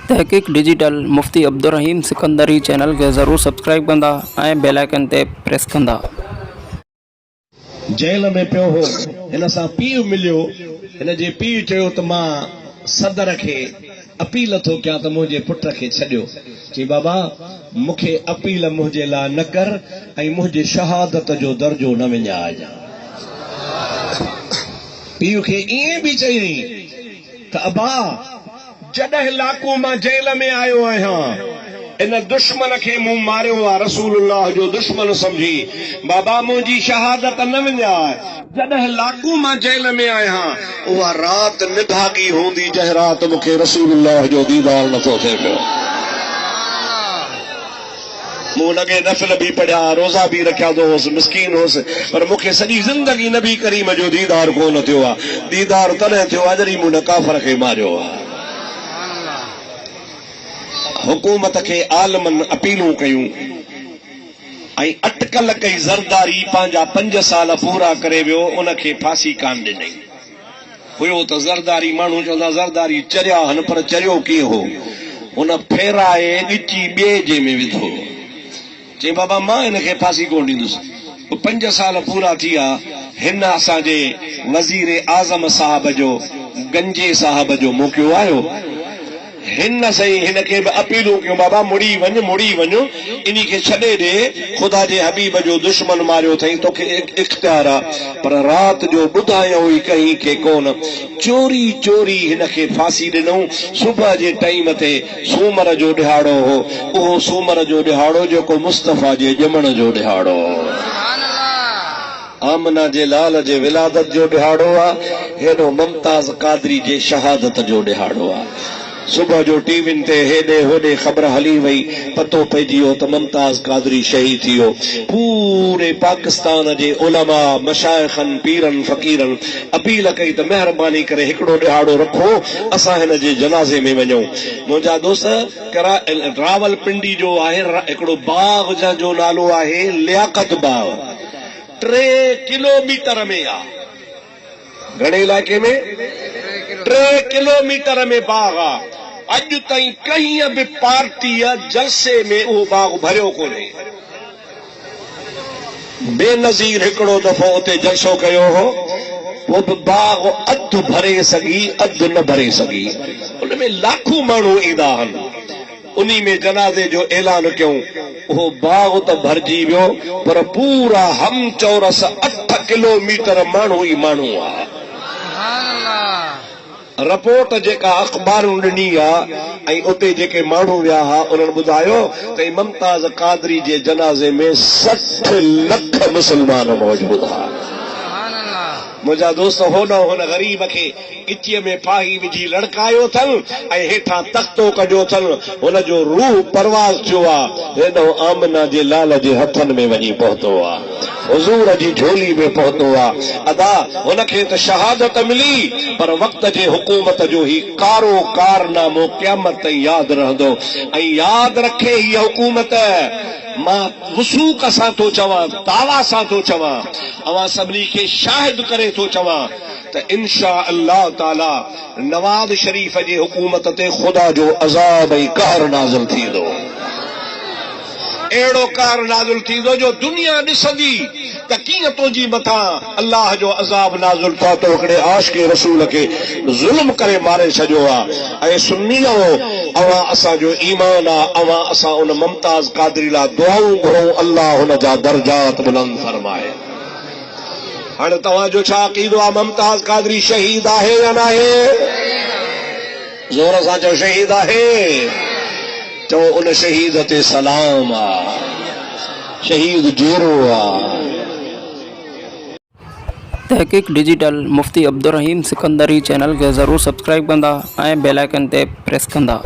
तहक़ीक़ डिजिटल मुफ्ती अब्दुर्रहीम सिकंदरी चैनल के ज़रूर सब्सक्राइब कंदा ऐं बेल आइकन ते प्रेस कंदा। जेल में पियो हो, हिन सां पीउ मिलियो। हिन जे पीउ चयो त मां सदर खे अपील थो कयां त मुंहिंजे पुट खे छॾियो। चई बाबा मूंखे अपील मुंहिंजे लाइ न कर ऐं मुंहिंजे शहादत जो दर्जो न विञाइजां। पीउ खे ईअं बि चई त अबा जॾहिं लाकू मां जेल में आयो आहियां, इन दुश्मन खे मूं मारियो आहे, रसूलुल्लाह जो दुश्मन समझी, बाबा मुंहिंजी शहादत न विञाए। जॾहिं लाकू मां जेल में आहियां, उहा रात निभागी हूंदी जंहिं रात मूंखे रसूलुल्लाह जो दीदार नथो थिए पियो। मूं लॻे नफ़िल बि पढ़िया, रोज़ा बि रखिया होसि, मिस्कीन होसि, पर मूंखे सॼी ज़िंदगी नबी करीम जो दीदार कोन थियो आहे। दीदार तॾहिं थियो आहे जॾहिं मूं न काफ़र खे मारियो आहे। हुकूमत के आलमन अपीलूं कयूं ऐं अटकल कई। ज़रदारी पंहिंजा 5 साल पूरा करे वियो, उनखे फांसी कान ॾिनई। हुयो त ज़रदारी, माण्हू चवंदा ज़रदारी चरिया हन, पर चरियो कीअं हो? हुन फेराए ॻिची ॿिए जे में विधो। चई बाबा मां हिनखे फांसी कोन ॾींदुसि। 5 साल पूरा थी विया। हिन असांजे वज़ीर आज़म साहब जो, गंजे साहब जो मोकिलियो आयो। हिन सही हिन खे बि अपीलूं कयूं, बाबा मुड़ी वञ, मुड़ी वञो, इन खे छॾे ॾे। ख़ुदा जे हबीब जो दुश्मन मारियो अथई, तोखे इख्तियार आहे, पर राति जो ॿुधायो ई कंहिं खे कोन। चोरी चोरी हिन खे फांसी ॾिनऊं। सुबुह जे टाइम ते सूमर जो ॾिहाड़ो हो, उहो सूमर जो ॾिहाड़ो जेको मुस्तफ़ा जे ॼमण जो ॾिहाड़ो, आमना जे लाल जे विलादत जो ॾिहाड़ो आहे। हेॾो मुमताज़ कादरी जे शहादत जो ॾिहाड़ो आहे। सुबह जो टीविन ते हेॾे होॾे ख़बर हली वई, पतो पइजी वियो त मुमताज़ कादरी शहीद थी वियो। पूरे पाकिस्तान जे उलमा, मशाइखन, पीरन, फ़कीरन अपील कई त महिरबानी करे हिकिड़ो ॾिहाड़ो रखो, असां हिन जे जनाज़े में वञूं। मुंहिंजा दोस्त रावलपिंडी जो आहे हिकिड़ो बाग जंहिंजो नालो आहे लियाकत बाग, 3 किलोमीटर में आहे। घणे इलाइक़े में? 3 किलोमीटर में बाग आहे। अॼु ताईं कंहिं बि पार्टीअ जलसे में उहो बाग भरियो कोन्हे। बेनज़ीर हिकिड़ो दफ़ो उते जलसो कयो हो, उहो बि बाग अधु भरे सघी, अधु न भरे सघी। उन में लाखों माण्हू ईंदा आहिनि। उन्ही में जनाज़े जो ऐलान कयूं, उहो बाग त भरिजी वियो, पर पूरा हम चौरस 8 किलोमीटर माण्हू ई माण्हू आहे। रिपोर्ट जेका अख़बारूं ॾिनी आहे ऐं उते जेके माण्हू विया हुआ, उन्हनि ॿुधायो त मुमताज़ कादरी जे जनाज़े में 60 लख मुस्लमान मौजूद हुआ। मुंहिंजा दोस्त हुन ग़रीब खे गिचीअ में फाही विझी लड़कायो अथनि ऐं हेठां तख़्तो कढियो अथनि। हुनजो रूह परवाज़ थियो आहे, हेॾो आमना जे लाल जे हथनि में वञी पहुतो आहे, हुज़ूर जी झोली में पहुतो आहे। अदा हुनखे त शहादत मिली, पर वक़्त जे हुकूमत जो ही कारो कारनामो क़यामत ताईं यादि रहंदो। ऐं यादि रखे हीअ हुकूमत, मां वसूक सां थो चवां, दावा सां थो चवां, अवां सभिनी खे शाहिद करे थो चवां त इंशा अल्लाह ताला नवाज़ शरीफ जे हुकूमत ते ख़ुदा जो अज़ाब ऐं कहर नाज़िल थींदो। अहिड़ो कहर नाज़िल थींदो जो दुनिया ॾिसंदी त कीअं तुंहिंजी मथां अल्लाह जो अज़ाब नाज़िल थियो, तो हिकिड़े आशिक़ रसूल खे ज़ुल्म करे मारे छॾियो आहे। ऐं सुन्नीओ, अवां असांजो ईमान आहे, अवां असां उन मुमताज़ कादरी लाइ दुआऊं घुरूं, अल्लाह हुन जा दर्जात बुलंद फरमाए। हाणे तव्हांजो छा अक़ीदो आहे? मुमताज़ कादरी शहीद आहे या न आहे? ज़ोर सां चओ, शहीद आहे। चओ उन शहीद ते सलाम आहे, शहीद जहिड़ो आहे। तहक़ीक़ डिजिटल मुफ्ती अब्दुर्रहीम सिकंदरी चैनल के ज़रूर सब्सक्राइब कंदा ऐं बेल आइकन ते प्रेस कंदा।